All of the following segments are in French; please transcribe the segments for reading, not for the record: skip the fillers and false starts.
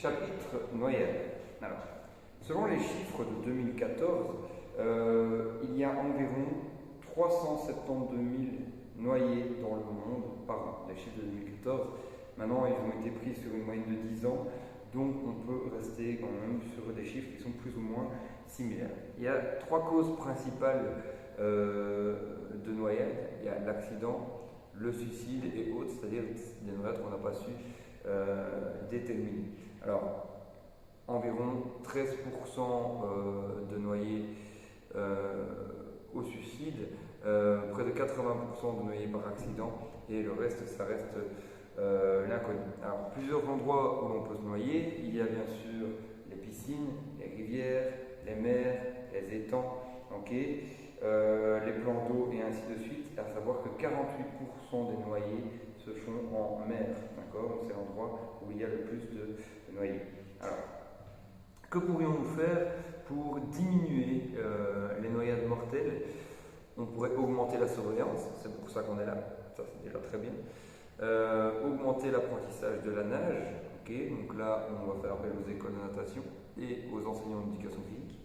Chapitre noyade. Alors, selon les chiffres de 2014, il y a environ 372 000 noyés dans le monde par an. Les chiffres de 2014, maintenant ils ont été pris sur une moyenne de 10 ans, donc on peut rester quand même sur des chiffres qui sont plus ou moins similaires. Il y a trois causes principales de noyade. Il y a l'accident, le suicide et autres, c'est-à-dire des noyades qu'on n'a pas su déterminer. Alors, environ 13% de noyés au suicide, près de 80% de noyés par accident, et le reste, ça reste l'inconnu. Alors, plusieurs endroits où l'on peut se noyer, il y a bien sûr les piscines, les rivières, les mers, les étangs, les plans d'eau et ainsi de suite, à savoir que 48% des noyés se font en mer, d'accord? C'est l'endroit où il y a le plus de noyés. Alors, que pourrions-nous faire pour diminuer les noyades mortelles? On pourrait augmenter la surveillance, c'est pour ça qu'on est là, ça c'est déjà très bien. Augmenter l'apprentissage de la nage, donc là on va faire appel aux écoles de natation et aux enseignants d'éducation physique.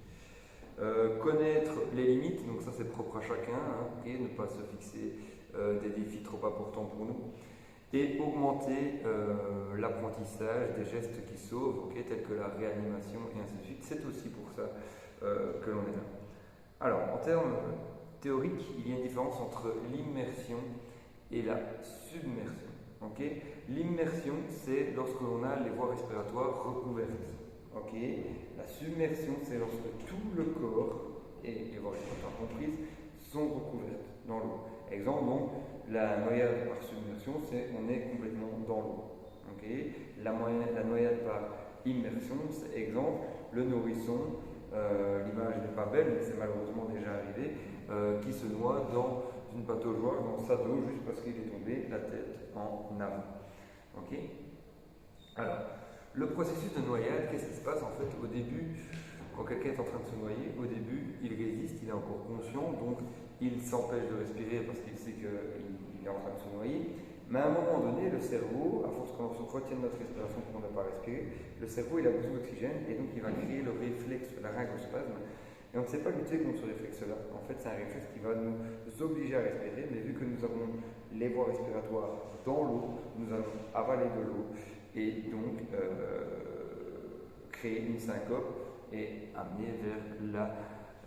Connaître les limites, donc ça c'est propre à chacun, et ne pas se fixer des défis trop importants pour nous. Et augmenter l'apprentissage des gestes qui sauvent, tels que la réanimation et ainsi de suite. C'est aussi pour ça que l'on est là. Alors, en termes théoriques, il y a une différence entre l'immersion et la submersion. L'immersion, c'est lorsque l'on a les voies respiratoires recouvertes. La submersion, c'est lorsque tout le corps, et les voies respiratoires comprises, sont recouvertes dans l'eau. Exemple, donc, la noyade par submersion, c'est on est complètement dans l'eau. La noyade par immersion, c'est exemple, le nourrisson, l'image n'est pas belle, mais c'est malheureusement déjà arrivé, qui se noie dans une pataugeoire, dans sa dos, juste parce qu'il est tombé la tête en avant. Alors, le processus de noyade, qu'est-ce qui se passe en fait au début? Quand quelqu'un est en train de se noyer, au début, il résiste, il est encore conscient, donc il s'empêche de respirer parce qu'il sait qu'il est en train de se noyer. Mais à un moment donné, le cerveau, à force qu'on retienne notre respiration pour ne pas respirer, le cerveau il a besoin d'oxygène et donc il va créer le réflexe laryngospasme. Et on ne sait pas lutter contre ce réflexe-là. En fait, c'est un réflexe qui va nous obliger à respirer, mais vu que nous avons les voies respiratoires dans l'eau, nous allons avaler de l'eau et donc créer une syncope et amener vers la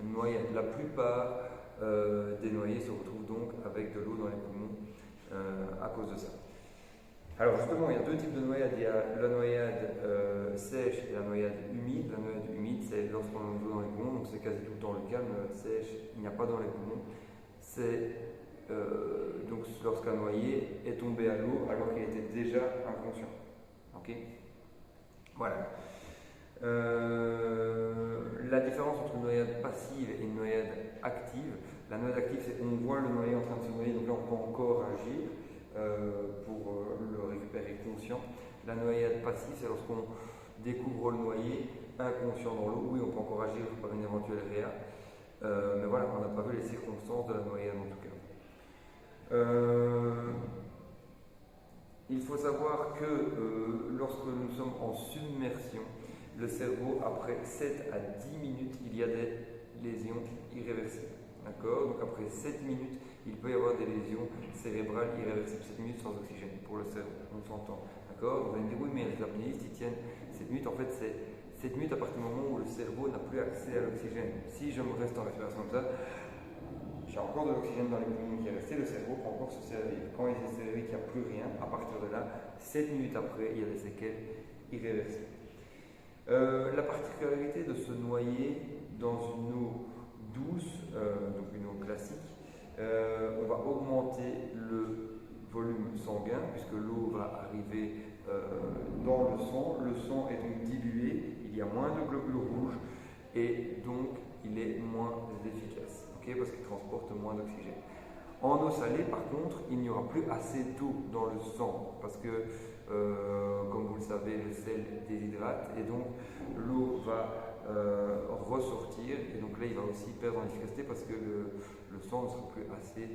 noyade. La plupart des noyés se retrouvent donc avec de l'eau dans les poumons à cause de ça. Alors justement, il y a deux types de noyades. Il y a la noyade sèche et la noyade humide. La noyade humide, c'est lorsqu'on a de l'eau dans les poumons, donc c'est quasi tout le temps le cas. La noyade sèche, il n'y a pas dans les poumons. C'est donc lorsqu'un noyé est tombé à l'eau alors qu'il était déjà inconscient. Voilà. La différence entre une noyade passive et une noyade active. La noyade active, c'est qu'on voit le noyé en train de se noyer, donc là on peut encore agir pour le récupérer conscient. La noyade passive, c'est lorsqu'on découvre le noyé inconscient dans l'eau. Oui, on peut encore agir par une éventuelle réa, mais voilà, on n'a pas vu les circonstances de la noyade en tout cas. Il faut savoir que lorsque nous sommes en submersion, le cerveau, après 7 à 10 minutes, il y a des lésions irréversibles. Donc après 7 minutes, il peut y avoir des lésions cérébrales irréversibles. 7 minutes sans oxygène pour le cerveau, on s'entend. Vous allez me dire, oui, mais les apnéistes, ils tiennent 7 minutes. En fait, c'est 7 minutes à partir du moment où le cerveau n'a plus accès à l'oxygène. Si je me reste en respiration comme ça, j'ai encore de l'oxygène dans les poumons qui est resté, le cerveau peut encore se servir. Quand il s'est servi qu'il n'y a plus rien, à partir de là, 7 minutes après, il y a des séquelles irréversibles. La particularité de se noyer dans une eau douce, donc une eau classique, on va augmenter le volume sanguin puisque l'eau va arriver dans le sang. Le sang est donc dilué, il y a moins de globules rouges et donc il est moins efficace. Parce qu'il transporte moins d'oxygène. En eau salée, par contre, il n'y aura plus assez d'eau dans le sang parce que, comme vous le savez, le sel déshydrate et donc l'eau va ressortir et donc là il va aussi perdre en efficacité parce que le sang ne sera plus assez